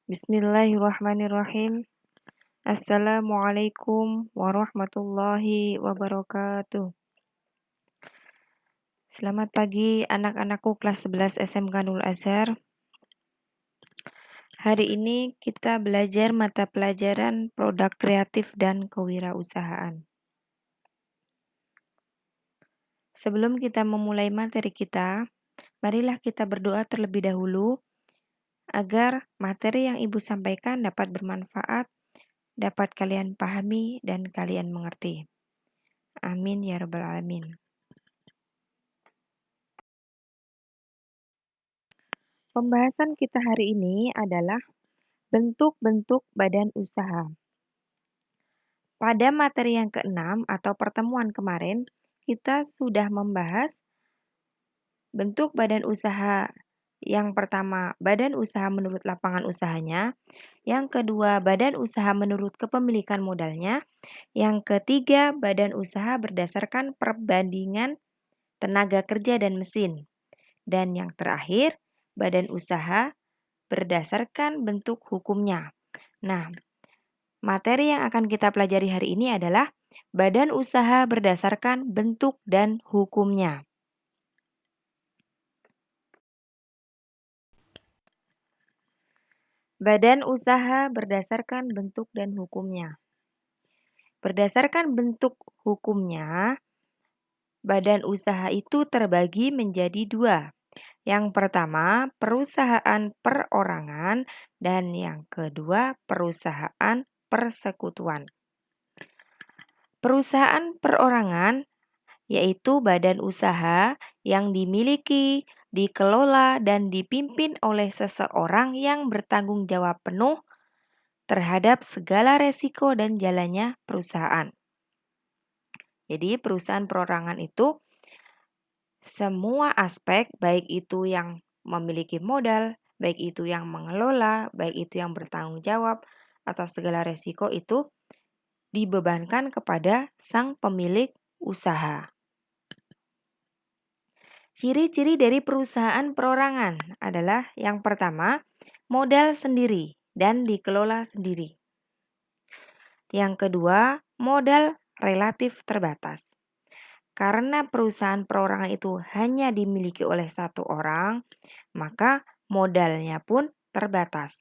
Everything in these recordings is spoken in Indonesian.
Bismillahirrahmanirrahim. Assalamualaikum warahmatullahi wabarakatuh. Selamat pagi anak-anakku kelas 11 SMK Nurul Azhar. Hari ini kita belajar mata pelajaran produk kreatif dan kewirausahaan. Sebelum kita memulai materi kita, marilah kita berdoa terlebih dahulu agar materi yang Ibu sampaikan dapat bermanfaat, dapat kalian pahami dan kalian mengerti. Amin ya rabbal alamin. Pembahasan kita hari ini adalah bentuk-bentuk badan usaha. Pada materi yang ke-6 atau pertemuan kemarin, kita sudah membahas bentuk badan usaha. Yang pertama, badan usaha menurut lapangan usahanya. Yang kedua, badan usaha menurut kepemilikan modalnya. Yang ketiga, badan usaha berdasarkan perbandingan tenaga kerja dan mesin. Dan yang terakhir, badan usaha berdasarkan bentuk hukumnya. Nah, materi yang akan kita pelajari hari ini adalah badan usaha berdasarkan bentuk dan hukumnya. Badan usaha berdasarkan bentuk dan hukumnya. Berdasarkan bentuk hukumnya, badan usaha itu terbagi menjadi dua. Yang pertama, perusahaan perorangan, dan yang kedua, perusahaan persekutuan. Perusahaan perorangan yaitu badan usaha yang dimiliki, dikelola, dan dipimpin oleh seseorang yang bertanggung jawab penuh terhadap segala resiko dan jalannya perusahaan. Jadi perusahaan perorangan itu semua aspek, baik itu yang memiliki modal, baik itu yang mengelola, baik itu yang bertanggung jawab atas segala resiko itu dibebankan kepada sang pemilik usaha. Ciri-ciri dari perusahaan perorangan adalah yang pertama, modal sendiri dan dikelola sendiri. Yang kedua, modal relatif terbatas. Karena perusahaan perorangan itu hanya dimiliki oleh satu orang, maka modalnya pun terbatas.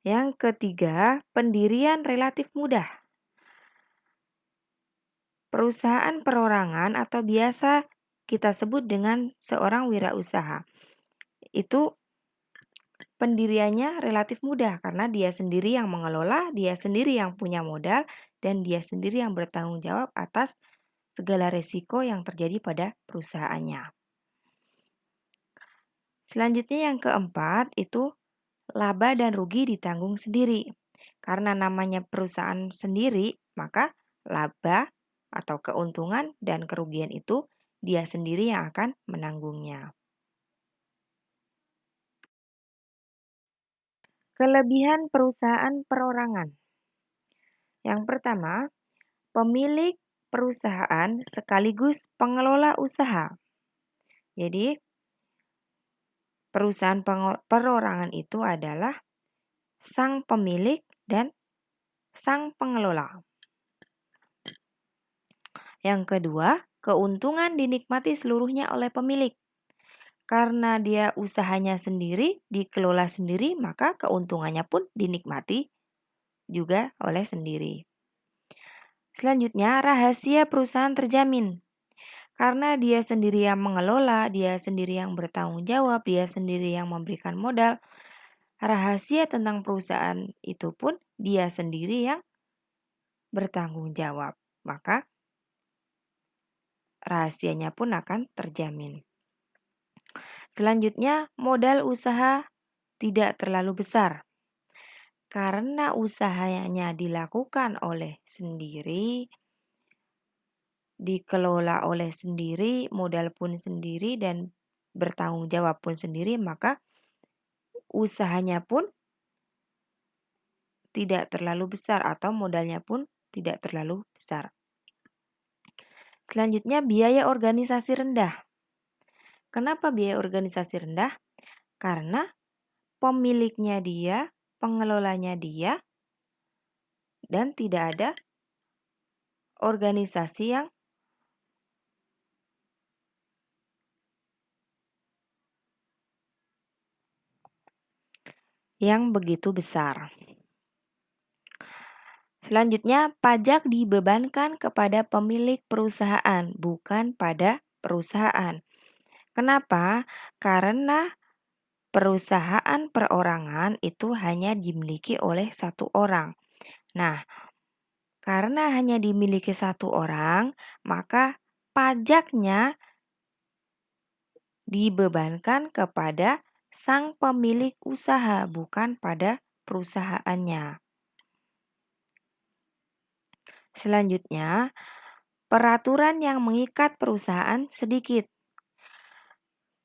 Yang ketiga, pendirian relatif mudah. Perusahaan perorangan atau biasa kita sebut dengan seorang wirausaha. Itu pendiriannya relatif mudah karena dia sendiri yang mengelola, dia sendiri yang punya modal, dan dia sendiri yang bertanggung jawab atas segala resiko yang terjadi pada perusahaannya. Selanjutnya yang keempat itu laba dan rugi ditanggung sendiri. Karena namanya perusahaan sendiri, maka laba atau keuntungan dan kerugian itu dia sendiri yang akan menanggungnya. Kelebihan perusahaan perorangan. Yang pertama, pemilik perusahaan sekaligus pengelola usaha. Jadi, perusahaan perorangan itu adalah sang pemilik dan sang pengelola. Yang kedua, keuntungan dinikmati seluruhnya oleh pemilik. Karena dia usahanya sendiri, dikelola sendiri, maka keuntungannya pun dinikmati juga oleh sendiri. Selanjutnya, rahasia perusahaan terjamin. Karena dia sendiri yang mengelola, dia sendiri yang bertanggung jawab, dia sendiri yang memberikan modal, rahasia tentang perusahaan itu pun dia sendiri yang bertanggung jawab. Maka rahasianya pun akan terjamin. Selanjutnya, modal usaha tidak terlalu besar. Karena usahanya dilakukan oleh sendiri, dikelola oleh sendiri, modal pun sendiri, dan bertanggung jawab pun sendiri, maka usahanya pun tidak terlalu besar atau modalnya pun tidak terlalu besar. Selanjutnya, biaya organisasi rendah. Kenapa biaya organisasi rendah? Karena pemiliknya dia, pengelolanya dia, dan tidak ada organisasi yang begitu besar. Selanjutnya, pajak dibebankan kepada pemilik perusahaan, bukan pada perusahaan. Kenapa? Karena perusahaan perorangan itu hanya dimiliki oleh satu orang. Nah, karena hanya dimiliki satu orang, maka pajaknya dibebankan kepada sang pemilik usaha, bukan pada perusahaannya. Selanjutnya, peraturan yang mengikat perusahaan sedikit.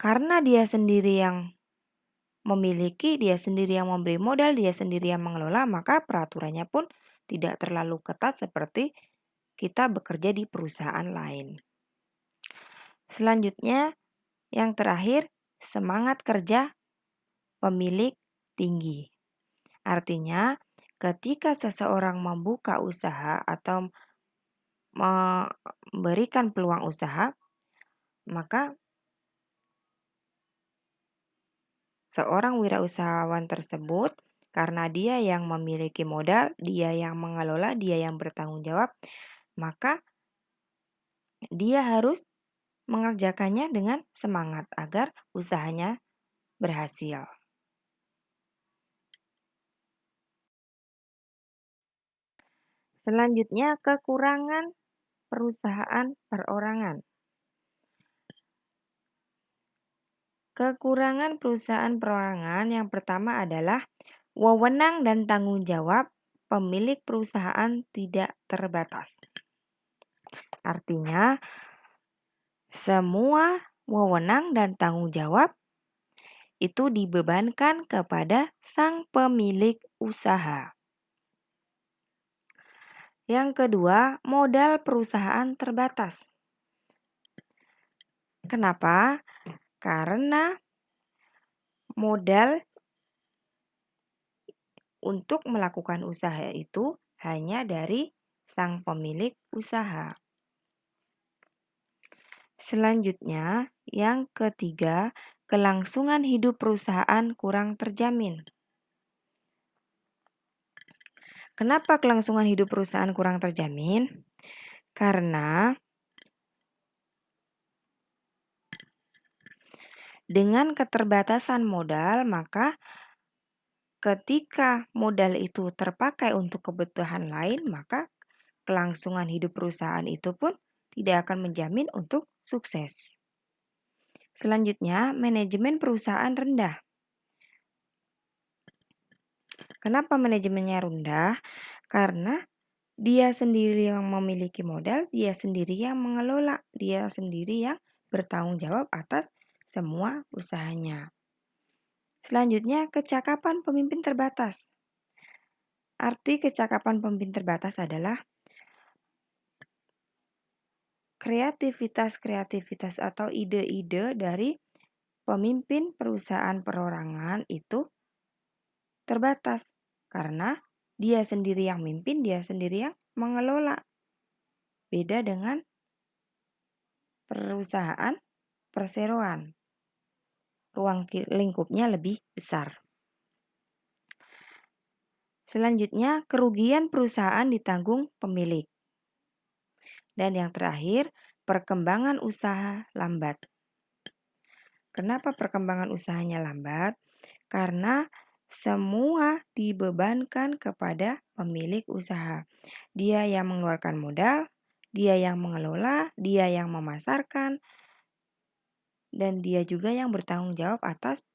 Karena dia sendiri yang memiliki, dia sendiri yang memberi modal, dia sendiri yang mengelola, maka peraturannya pun tidak terlalu ketat seperti kita bekerja di perusahaan lain. Selanjutnya, yang terakhir, semangat kerja pemilik tinggi. Artinya, ketika seseorang membuka usaha atau memberikan peluang usaha, maka seorang wirausahawan tersebut, karena dia yang memiliki modal, dia yang mengelola, dia yang bertanggung jawab, maka dia harus mengerjakannya dengan semangat agar usahanya berhasil. Selanjutnya, kekurangan perusahaan perorangan. Kekurangan perusahaan perorangan yang pertama adalah wewenang dan tanggung jawab pemilik perusahaan tidak terbatas. Artinya, semua wewenang dan tanggung jawab itu dibebankan kepada sang pemilik usaha. Yang kedua, modal perusahaan terbatas. Kenapa? Karena modal untuk melakukan usaha itu hanya dari sang pemilik usaha. Selanjutnya, yang ketiga, kelangsungan hidup perusahaan kurang terjamin. Kenapa kelangsungan hidup perusahaan kurang terjamin? Karena dengan keterbatasan modal, maka ketika modal itu terpakai untuk kebutuhan lain, maka kelangsungan hidup perusahaan itu pun tidak akan menjamin untuk sukses. Selanjutnya, manajemen perusahaan rendah. Kenapa manajemennya rendah? Karena dia sendiri yang memiliki modal, dia sendiri yang mengelola, dia sendiri yang bertanggung jawab atas semua usahanya. Selanjutnya, kecakapan pemimpin terbatas. Arti kecakapan pemimpin terbatas adalah kreativitas atau ide-ide dari pemimpin perusahaan perorangan itu terbatas karena dia sendiri yang mimpin, dia sendiri yang mengelola. Beda dengan perusahaan perseroan. Ruang lingkupnya lebih besar. Selanjutnya, kerugian perusahaan ditanggung pemilik. Dan yang terakhir, perkembangan usaha lambat. Kenapa perkembangan usahanya lambat? Karena semua dibebankan kepada pemilik usaha. Dia yang mengeluarkan modal, dia yang mengelola, dia yang memasarkan, dan dia juga yang bertanggung jawab atas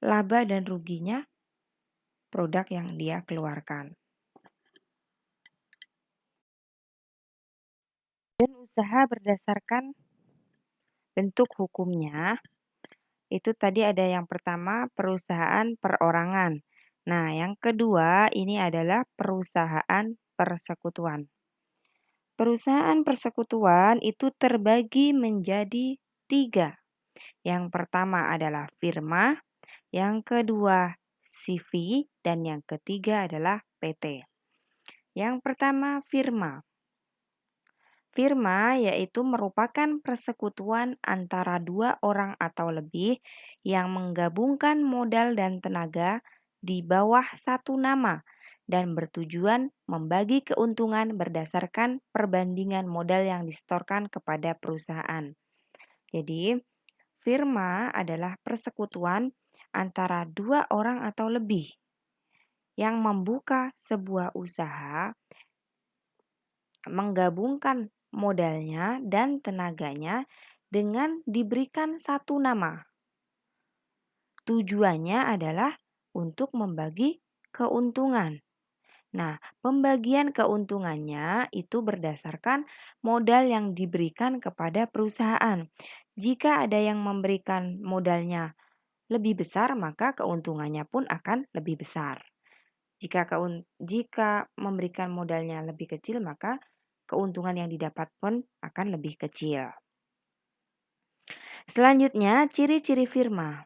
laba dan ruginya produk yang dia keluarkan. Dan usaha berdasarkan bentuk hukumnya, itu tadi ada yang pertama perusahaan perorangan. Nah, yang kedua ini adalah perusahaan persekutuan. Perusahaan persekutuan itu terbagi menjadi 3. Yang pertama adalah firma, yang kedua CV, dan yang ketiga adalah PT. Yang pertama firma. Firma yaitu merupakan persekutuan antara dua orang atau lebih yang menggabungkan modal dan tenaga di bawah satu nama dan bertujuan membagi keuntungan berdasarkan perbandingan modal yang disetorkan kepada perusahaan. Jadi, firma adalah persekutuan antara dua orang atau lebih yang membuka sebuah usaha, menggabungkan modalnya dan tenaganya dengan diberikan satu nama. Tujuannya adalah untuk membagi keuntungan. Nah, pembagian keuntungannya itu berdasarkan modal yang diberikan kepada perusahaan. Jika ada yang memberikan modalnya lebih besar, maka keuntungannya pun akan lebih besar. Jika memberikan modalnya lebih kecil, maka keuntungan yang didapat pun akan lebih kecil. Selanjutnya, ciri-ciri firma.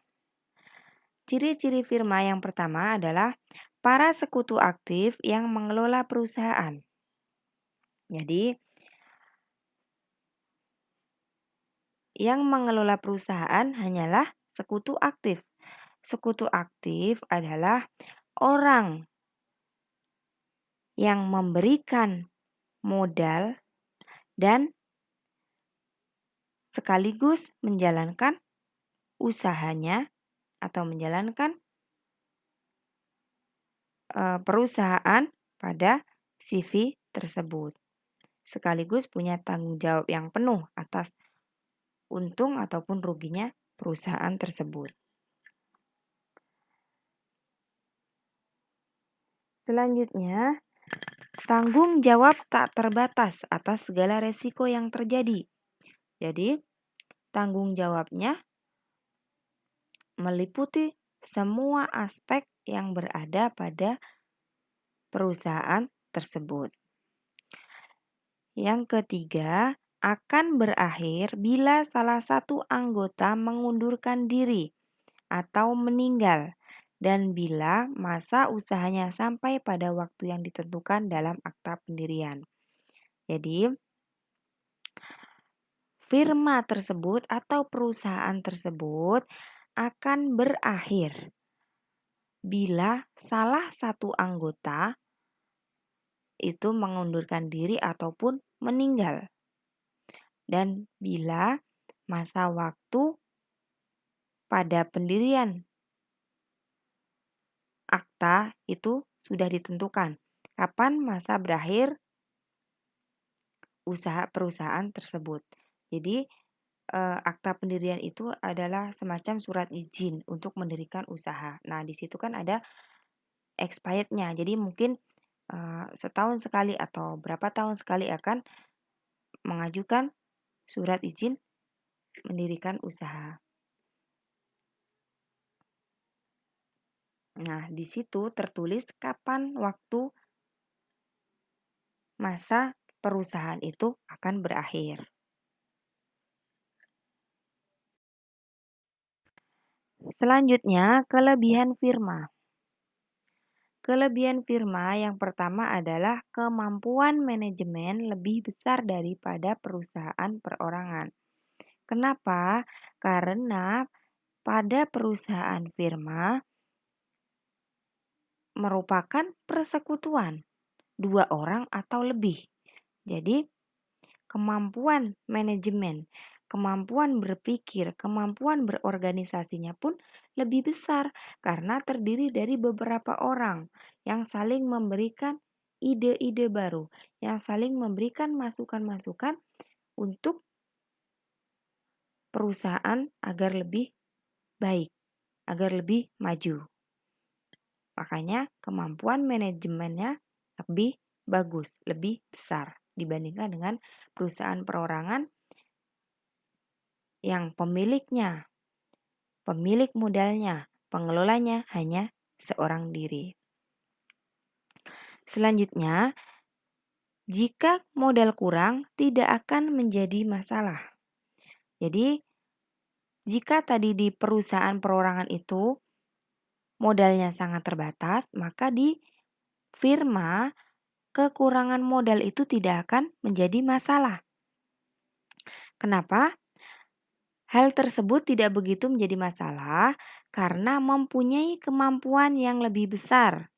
Ciri-ciri firma yang pertama adalah para sekutu aktif yang mengelola perusahaan. Jadi, yang mengelola perusahaan hanyalah sekutu aktif. Sekutu aktif adalah orang yang memberikan modal dan sekaligus menjalankan usahanya atau menjalankan perusahaan pada CV tersebut. Sekaligus punya tanggung jawab yang penuh atas untung ataupun ruginya perusahaan tersebut. Selanjutnya, tanggung jawab tak terbatas atas segala resiko yang terjadi. Jadi, tanggung jawabnya meliputi semua aspek yang berada pada perusahaan tersebut. Yang ketiga, akan berakhir bila salah satu anggota mengundurkan diri atau meninggal dan bila masa usahanya sampai pada waktu yang ditentukan dalam akta pendirian. Jadi, firma tersebut atau perusahaan tersebut akan berakhir bila salah satu anggota itu mengundurkan diri ataupun meninggal. Dan bila masa waktu pada pendirian akta itu sudah ditentukan. Kapan masa berakhir usaha perusahaan tersebut. Jadi, akta pendirian itu adalah semacam surat izin untuk mendirikan usaha. Nah, di situ kan ada expirednya. Jadi mungkin setahun sekali atau berapa tahun sekali akan mengajukan surat izin mendirikan usaha. Nah, di situ tertulis kapan waktu masa perusahaan itu akan berakhir. Selanjutnya, kelebihan firma. Kelebihan firma yang pertama adalah kemampuan manajemen lebih besar daripada perusahaan perorangan. Kenapa? Karena pada perusahaan firma merupakan persekutuan dua orang atau lebih. Jadi, kemampuan manajemen, kemampuan berpikir, kemampuan berorganisasinya pun lebih besar karena terdiri dari beberapa orang yang saling memberikan ide-ide baru, yang saling memberikan masukan-masukan untuk perusahaan agar lebih baik, agar lebih maju. Makanya kemampuan manajemennya lebih bagus, lebih besar dibandingkan dengan perusahaan perorangan yang pemiliknya, pemilik modalnya, pengelolanya hanya seorang diri. Selanjutnya, jika modal kurang tidak akan menjadi masalah. Jadi, jika tadi di perusahaan perorangan itu modalnya sangat terbatas, maka di firma kekurangan modal itu tidak akan menjadi masalah. Kenapa? Hal tersebut tidak begitu menjadi masalah karena mempunyai kemampuan yang lebih besar,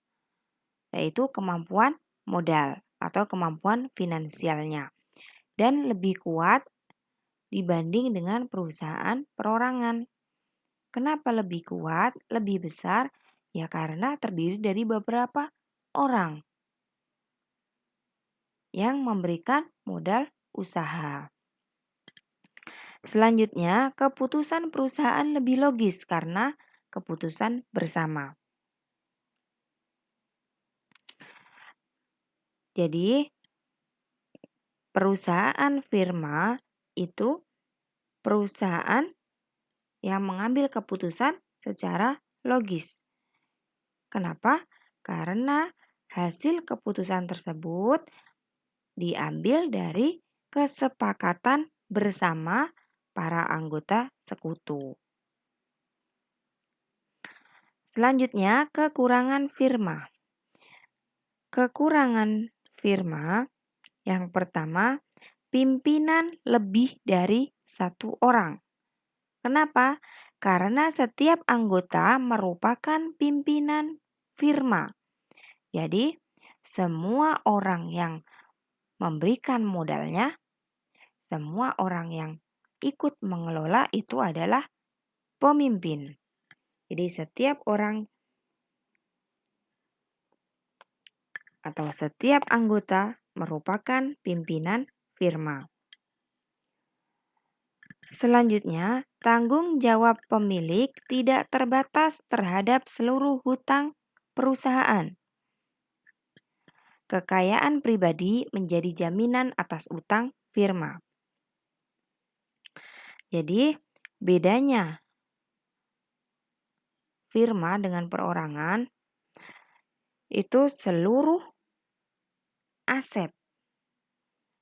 yaitu kemampuan modal atau kemampuan finansialnya, dan lebih kuat dibanding dengan perusahaan perorangan. Kenapa lebih kuat, lebih besar? Ya karena terdiri dari beberapa orang yang memberikan modal usaha. Selanjutnya, keputusan perusahaan lebih logis karena keputusan bersama. Jadi, perusahaan firma itu perusahaan yang mengambil keputusan secara logis. Kenapa? Karena hasil keputusan tersebut diambil dari kesepakatan bersama para anggota sekutu. Selanjutnya, kekurangan firma. Kekurangan firma yang pertama, pimpinan lebih dari satu orang. Kenapa? Karena setiap anggota merupakan pimpinan firma. Jadi, semua orang yang memberikan modalnya, semua orang yang ikut mengelola itu adalah pemimpin. Jadi, setiap orang atau setiap anggota merupakan pimpinan firma. Selanjutnya, tanggung jawab pemilik tidak terbatas terhadap seluruh hutang perusahaan. Kekayaan pribadi menjadi jaminan atas utang firma. Jadi, bedanya firma dengan perorangan itu seluruh aset,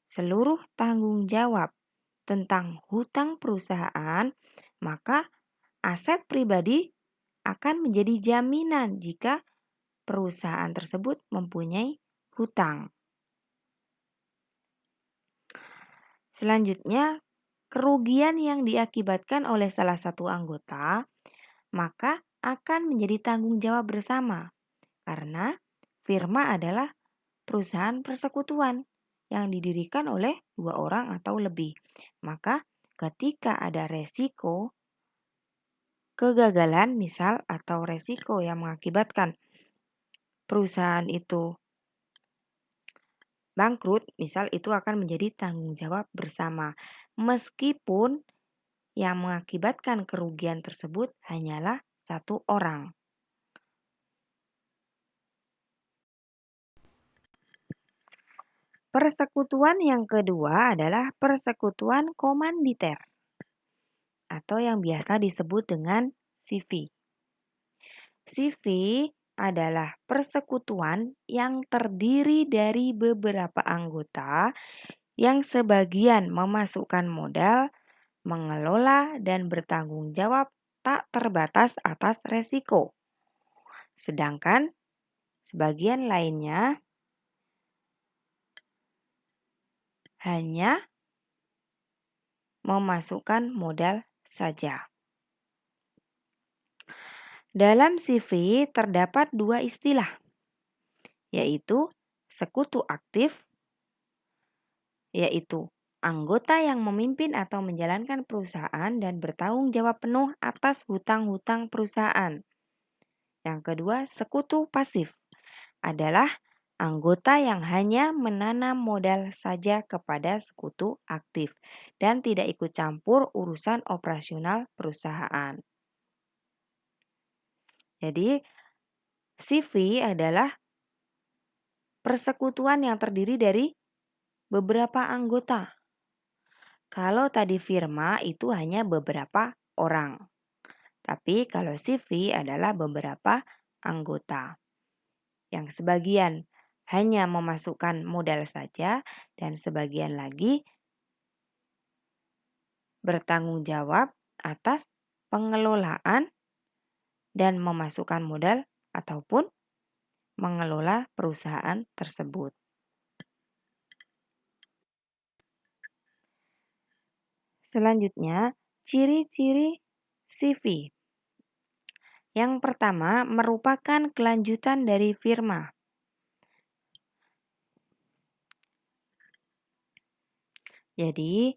seluruh tanggung jawab tentang hutang perusahaan, maka aset pribadi akan menjadi jaminan jika perusahaan tersebut mempunyai hutang. Selanjutnya, kerugian yang diakibatkan oleh salah satu anggota, maka akan menjadi tanggung jawab bersama. Karena firma adalah perusahaan persekutuan yang didirikan oleh 2 orang atau lebih. Maka ketika ada resiko kegagalan misal atau resiko yang mengakibatkan perusahaan itu bangkrut, misal itu akan menjadi tanggung jawab bersama. Meskipun yang mengakibatkan kerugian tersebut hanyalah satu orang. Persekutuan yang kedua adalah persekutuan komanditer atau yang biasa disebut dengan CV. CV adalah persekutuan yang terdiri dari beberapa anggota yang sebagian memasukkan modal, mengelola, dan bertanggung jawab tak terbatas atas resiko. Sedangkan sebagian lainnya hanya memasukkan modal saja. Dalam CV terdapat 2 istilah, yaitu sekutu aktif, yaitu anggota yang memimpin atau menjalankan perusahaan dan bertanggung jawab penuh atas hutang-hutang perusahaan. Yang kedua, sekutu pasif adalah anggota yang hanya menanam modal saja kepada sekutu aktif dan tidak ikut campur urusan operasional perusahaan. Jadi, CV adalah persekutuan yang terdiri dari beberapa anggota. Kalau tadi firma itu hanya beberapa orang. Tapi kalau CV adalah beberapa anggota. Yang sebagian hanya memasukkan modal saja dan sebagian lagi bertanggung jawab atas pengelolaan dan memasukkan modal ataupun mengelola perusahaan tersebut. Selanjutnya, ciri-ciri CV. Yang pertama merupakan kelanjutan dari firma. Jadi,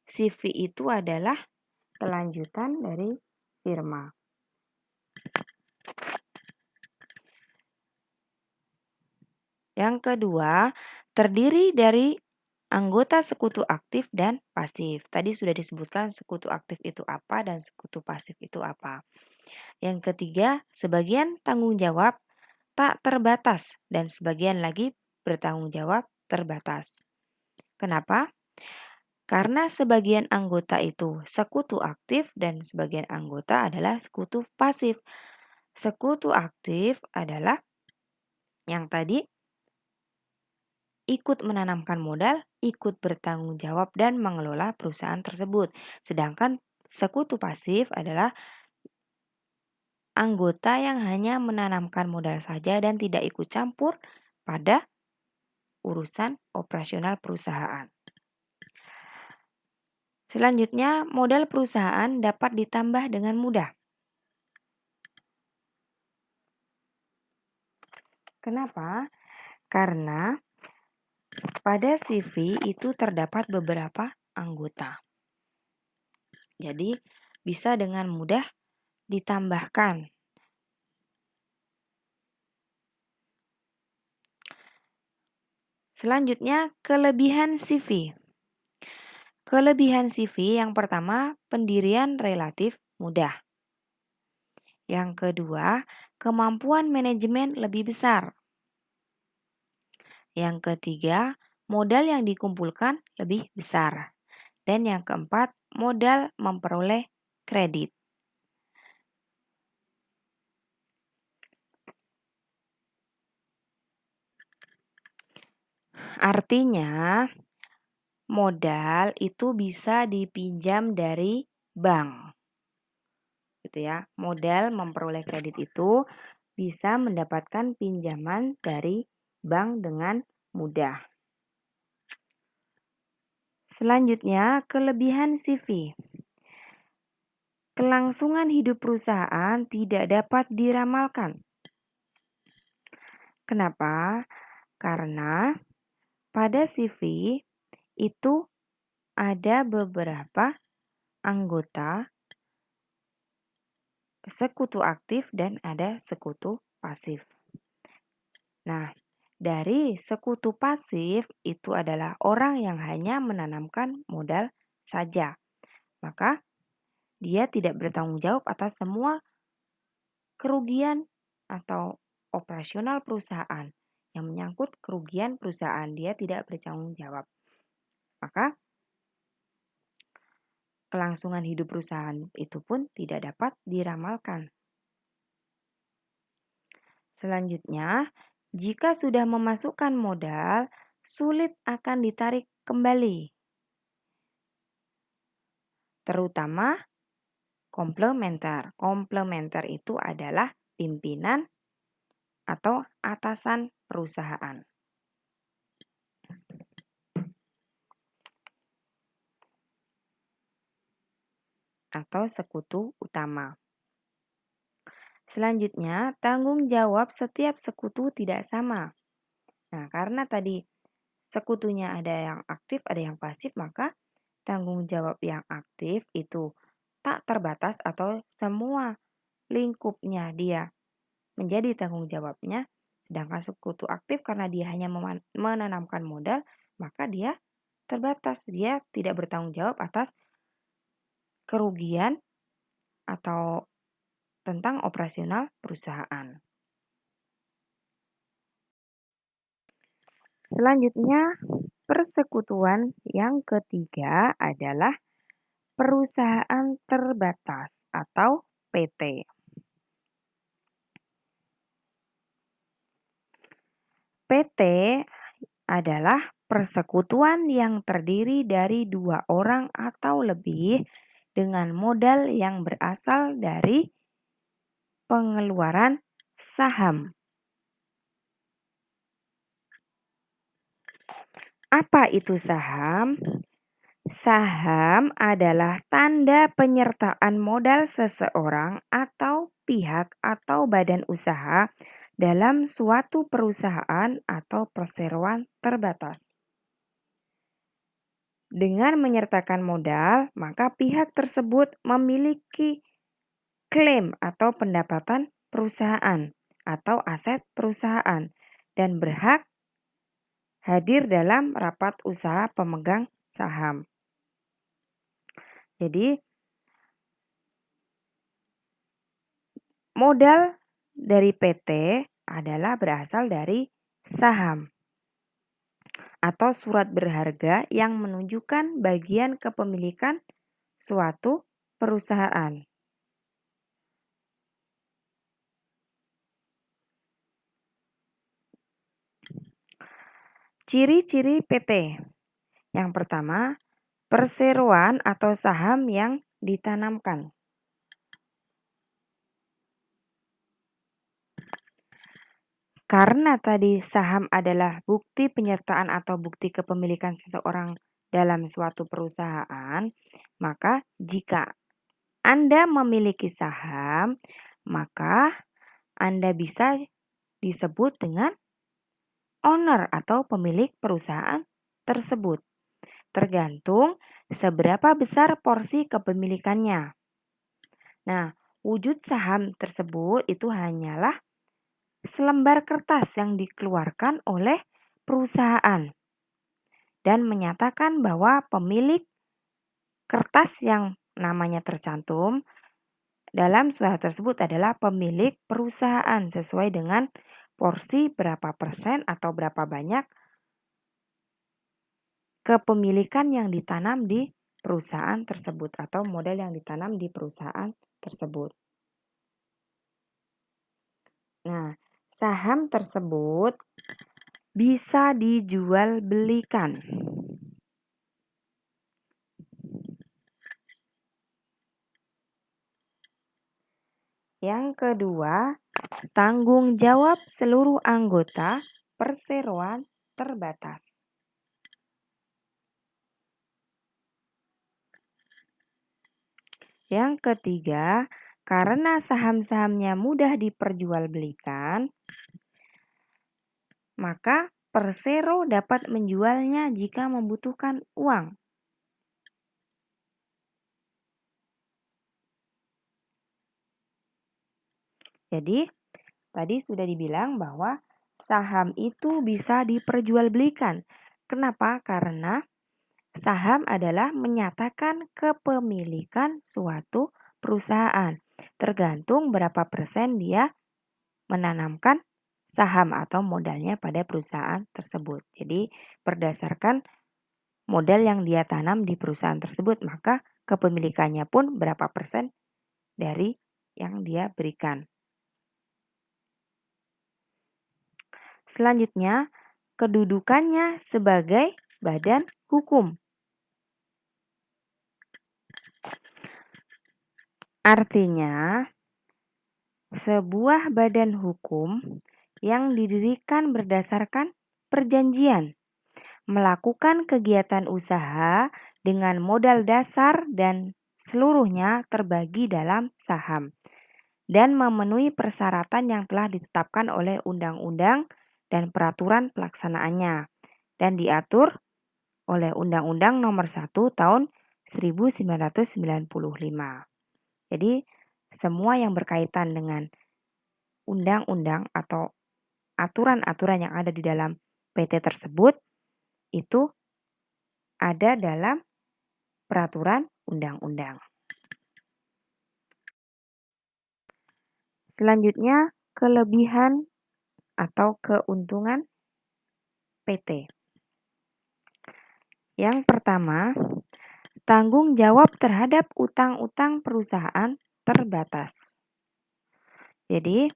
CV itu adalah kelanjutan dari firma. Yang kedua, terdiri dari anggota sekutu aktif dan pasif. Tadi sudah disebutkan sekutu aktif itu apa dan sekutu pasif itu apa. Yang ketiga, sebagian tanggung jawab tak terbatas dan sebagian lagi bertanggung jawab terbatas. Kenapa? Karena sebagian anggota itu sekutu aktif dan sebagian anggota adalah sekutu pasif. Sekutu aktif adalah yang tadi ikut menanamkan modal, ikut bertanggung jawab dan mengelola perusahaan tersebut. Sedangkan sekutu pasif adalah anggota yang hanya menanamkan modal saja dan tidak ikut campur pada urusan operasional perusahaan. Selanjutnya, modal perusahaan dapat ditambah dengan mudah. Kenapa? Karena pada CV itu terdapat beberapa anggota. Jadi, bisa dengan mudah ditambahkan. Selanjutnya, kelebihan CV. Kelebihan CV yang pertama, pendirian relatif mudah. Yang kedua, kemampuan manajemen lebih besar. Yang ketiga, modal yang dikumpulkan lebih besar. Dan yang keempat, modal memperoleh kredit. Artinya, modal itu bisa dipinjam dari bank. Gitu ya. Modal memperoleh kredit itu bisa mendapatkan pinjaman dari bank dengan mudah. Selanjutnya, kelebihan CV. Kelangsungan hidup perusahaan tidak dapat diramalkan. Kenapa? Karena pada CV itu ada beberapa anggota sekutu aktif dan ada sekutu pasif. Nah, dari sekutu pasif itu adalah orang yang hanya menanamkan modal saja. Maka dia tidak bertanggung jawab atas semua kerugian atau operasional perusahaan yang menyangkut kerugian perusahaan. Dia tidak bertanggung jawab. Maka kelangsungan hidup perusahaan itu pun tidak dapat diramalkan. Selanjutnya, jika sudah memasukkan modal, sulit akan ditarik kembali. Terutama komplementer. Komplementer itu adalah pimpinan atau atasan perusahaan. Atau sekutu utama. Selanjutnya, tanggung jawab setiap sekutu tidak sama. Nah, karena tadi sekutunya ada yang aktif, ada yang pasif, maka tanggung jawab yang aktif itu tak terbatas atau semua lingkupnya dia menjadi tanggung jawabnya. Sedangkan sekutu aktif karena dia hanya menanamkan modal, maka dia terbatas. Dia tidak bertanggung jawab atas kerugian atau tentang operasional perusahaan. Selanjutnya, persekutuan yang ketiga adalah perusahaan terbatas atau PT. PT adalah persekutuan yang terdiri dari 2 orang atau lebih dengan modal yang berasal dari pengeluaran saham. Apa itu saham? Saham adalah tanda penyertaan modal seseorang atau pihak atau badan usaha dalam suatu perusahaan atau perseroan terbatas. Dengan menyertakan modal, maka pihak tersebut memiliki klaim atau pendapatan perusahaan atau aset perusahaan dan berhak hadir dalam rapat usaha pemegang saham. Jadi, modal dari PT adalah berasal dari saham atau surat berharga yang menunjukkan bagian kepemilikan suatu perusahaan. Ciri-ciri PT. Yang pertama, perseroan atau saham yang ditanamkan. Karena tadi saham adalah bukti penyertaan atau bukti kepemilikan seseorang dalam suatu perusahaan, maka jika Anda memiliki saham, maka Anda bisa disebut dengan owner atau pemilik perusahaan tersebut. Tergantung seberapa besar porsi kepemilikannya. Nah, wujud saham tersebut itu hanyalah selembar kertas yang dikeluarkan oleh perusahaan dan menyatakan bahwa pemilik kertas yang namanya tercantum dalam surat tersebut adalah pemilik perusahaan sesuai dengan porsi berapa persen atau berapa banyak kepemilikan yang ditanam di perusahaan tersebut atau modal yang ditanam di perusahaan tersebut. Nah, saham tersebut bisa dijual belikan. Yang kedua, tanggung jawab seluruh anggota perseroan terbatas. Yang ketiga, karena saham-sahamnya mudah diperjualbelikan, maka persero dapat menjualnya jika membutuhkan uang. Jadi, tadi sudah dibilang bahwa saham itu bisa diperjualbelikan. Kenapa? Karena saham adalah menyatakan kepemilikan suatu perusahaan. Tergantung berapa persen dia menanamkan saham atau modalnya pada perusahaan tersebut. Jadi berdasarkan modal yang dia tanam di perusahaan tersebut, maka kepemilikannya pun berapa persen dari yang dia berikan. Selanjutnya, kedudukannya sebagai badan hukum. Artinya, sebuah badan hukum yang didirikan berdasarkan perjanjian, melakukan kegiatan usaha dengan modal dasar dan seluruhnya terbagi dalam saham, dan memenuhi persyaratan yang telah ditetapkan oleh undang-undang dan peraturan pelaksanaannya, dan diatur oleh Undang-Undang Nomor 1 Tahun 1995. Jadi, semua yang berkaitan dengan undang-undang atau aturan-aturan yang ada di dalam PT tersebut itu ada dalam peraturan undang-undang. Selanjutnya, kelebihan atau keuntungan PT. Yang pertama, tanggung jawab terhadap utang-utang perusahaan terbatas. Jadi,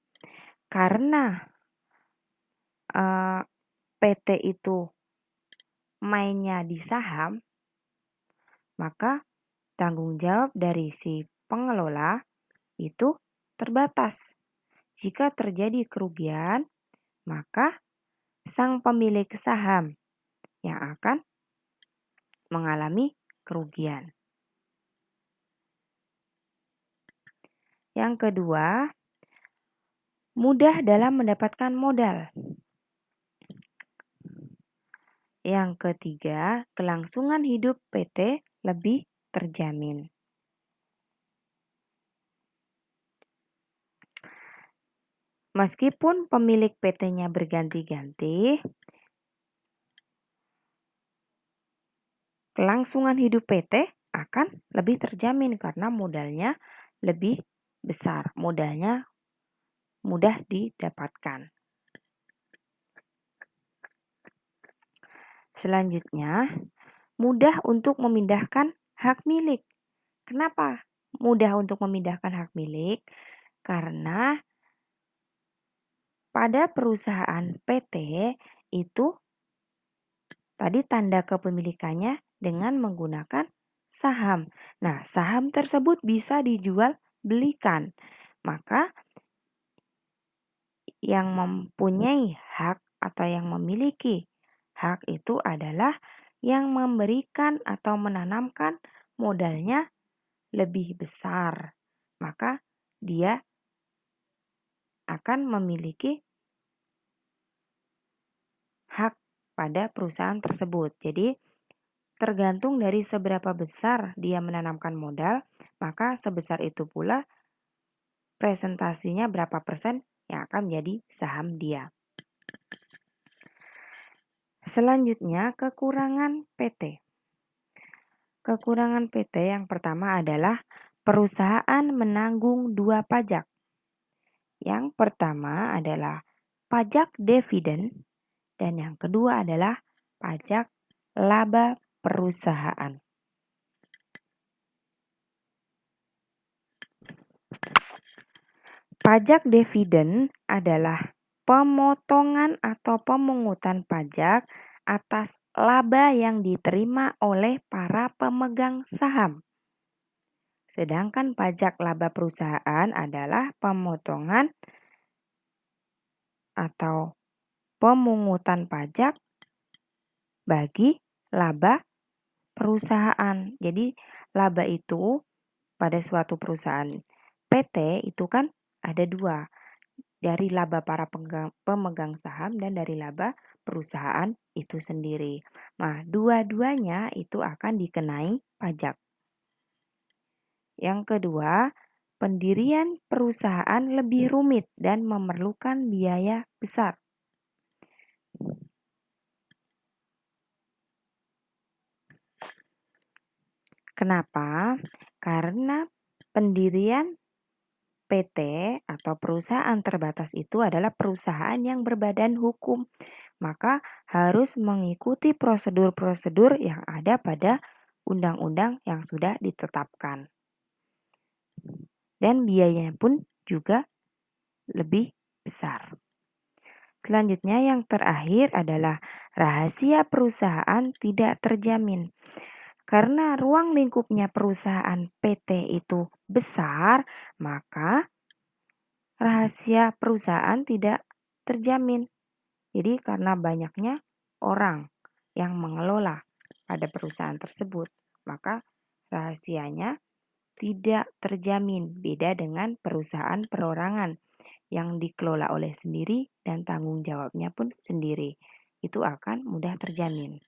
karena PT itu mainnya di saham, maka tanggung jawab dari si pengelola itu terbatas. Jika terjadi kerugian, maka sang pemilik saham yang akan mengalami kerugian. Yang kedua, mudah dalam mendapatkan modal. Yang ketiga, kelangsungan hidup PT lebih terjamin. Meskipun pemilik PT-nya berganti-ganti, kelangsungan hidup PT akan lebih terjamin karena modalnya lebih besar, modalnya mudah didapatkan. Selanjutnya, mudah untuk memindahkan hak milik. Kenapa mudah untuk memindahkan hak milik? Karena pada perusahaan PT itu tadi tanda kepemilikannya dengan menggunakan saham. Nah, saham tersebut bisa dijual belikan. Maka yang mempunyai hak atau yang memiliki hak itu adalah yang memberikan atau menanamkan modalnya lebih besar. Maka dia akan memiliki hak pada perusahaan tersebut. Jadi tergantung dari seberapa besar dia menanamkan modal, maka sebesar itu pula presentasinya berapa persen yang akan menjadi saham dia. Selanjutnya, kekurangan PT. Kekurangan PT yang pertama adalah perusahaan menanggung dua pajak. Yang pertama adalah pajak dividen dan yang kedua adalah pajak laba perusahaan. Pajak dividen adalah pemotongan atau pemungutan pajak atas laba yang diterima oleh para pemegang saham. Sedangkan pajak laba perusahaan adalah pemotongan atau pemungutan pajak bagi laba perusahaan. Jadi laba itu pada suatu perusahaan PT itu kan ada dua, dari laba para pemegang saham dan dari laba perusahaan itu sendiri. Nah, dua-duanya itu akan dikenai pajak. Yang kedua, pendirian perusahaan lebih rumit dan memerlukan biaya besar. Kenapa? Karena pendirian PT atau perusahaan terbatas itu adalah perusahaan yang berbadan hukum, maka harus mengikuti prosedur-prosedur yang ada pada undang-undang yang sudah ditetapkan. Dan biayanya pun juga lebih besar. Selanjutnya yang terakhir adalah rahasia perusahaan tidak terjamin. Karena ruang lingkupnya perusahaan PT itu besar, maka rahasia perusahaan tidak terjamin. Jadi karena banyaknya orang yang mengelola pada perusahaan tersebut, maka rahasianya tidak terjamin. Beda dengan perusahaan perorangan yang dikelola oleh sendiri dan tanggung jawabnya pun sendiri. Itu akan mudah terjamin.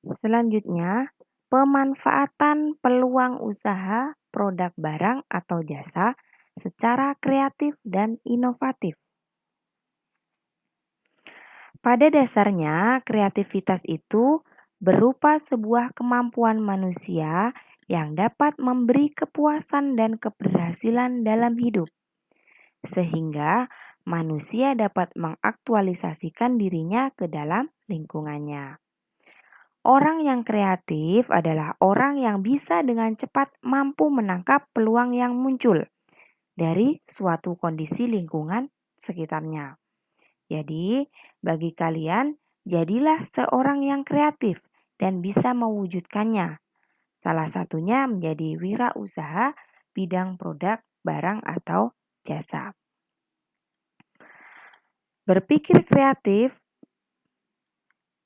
Selanjutnya, pemanfaatan peluang usaha, produk barang atau jasa secara kreatif dan inovatif. Pada dasarnya, kreativitas itu berupa sebuah kemampuan manusia yang dapat memberi kepuasan dan keberhasilan dalam hidup, sehingga manusia dapat mengaktualisasikan dirinya ke dalam lingkungannya. Orang yang kreatif adalah orang yang bisa dengan cepat mampu menangkap peluang yang muncul dari suatu kondisi lingkungan sekitarnya. Jadi, bagi kalian, jadilah seorang yang kreatif dan bisa mewujudkannya. Salah satunya menjadi wirausaha bidang produk, barang, atau jasa. Berpikir kreatif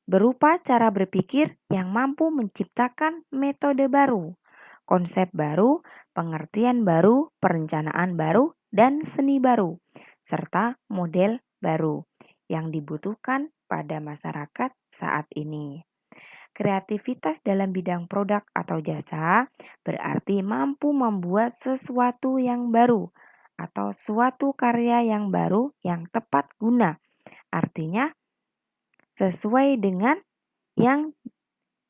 berupa cara berpikir yang mampu menciptakan metode baru, konsep baru, pengertian baru, perencanaan baru, dan seni baru, serta model baru yang dibutuhkan pada masyarakat saat ini. Kreativitas dalam bidang produk atau jasa berarti mampu membuat sesuatu yang baru atau suatu karya yang baru yang tepat guna. Artinya sesuai dengan yang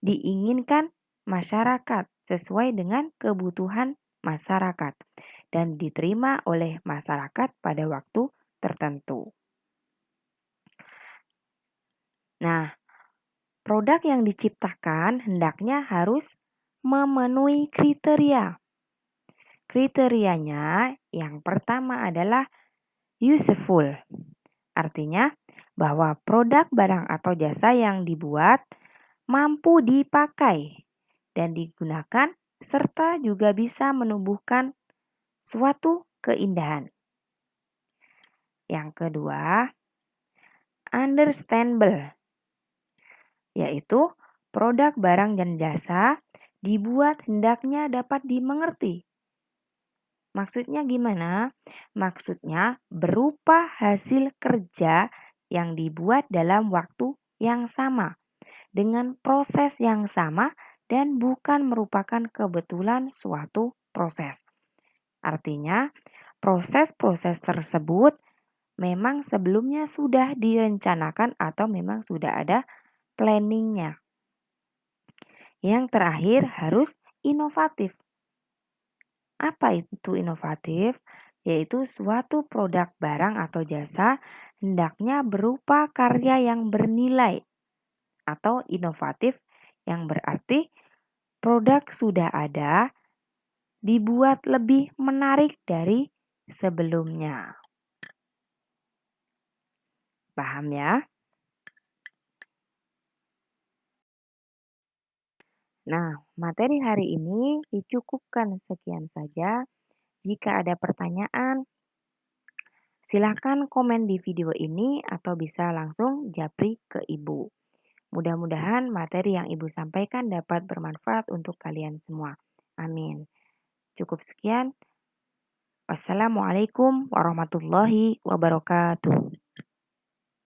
diinginkan masyarakat, sesuai dengan kebutuhan masyarakat dan diterima oleh masyarakat pada waktu tertentu. Nah, produk yang diciptakan hendaknya harus memenuhi kriteria. Kriterianya yang pertama adalah useful. Artinya bahwa produk, barang, atau jasa yang dibuat mampu dipakai dan digunakan serta juga bisa menumbuhkan suatu keindahan. Yang kedua, understandable, yaitu produk, barang, dan jasa dibuat hendaknya dapat dimengerti. Maksudnya gimana? Maksudnya berupa hasil kerja yang dibuat dalam waktu yang sama, dengan proses yang sama dan bukan merupakan kebetulan suatu proses. Artinya, proses-proses tersebut memang sebelumnya sudah direncanakan atau memang sudah ada planningnya. Yang terakhir harus inovatif. Apa itu inovatif? Yaitu suatu produk, barang, atau jasa hendaknya berupa karya yang bernilai atau inovatif yang berarti produk sudah ada dibuat lebih menarik dari sebelumnya. Paham ya? Nah, materi hari ini dicukupkan sekian saja. Jika ada pertanyaan, silakan komen di video ini atau bisa langsung japri ke Ibu. Mudah-mudahan materi yang Ibu sampaikan dapat bermanfaat untuk kalian semua. Amin. Cukup sekian. Wassalamualaikum warahmatullahi wabarakatuh.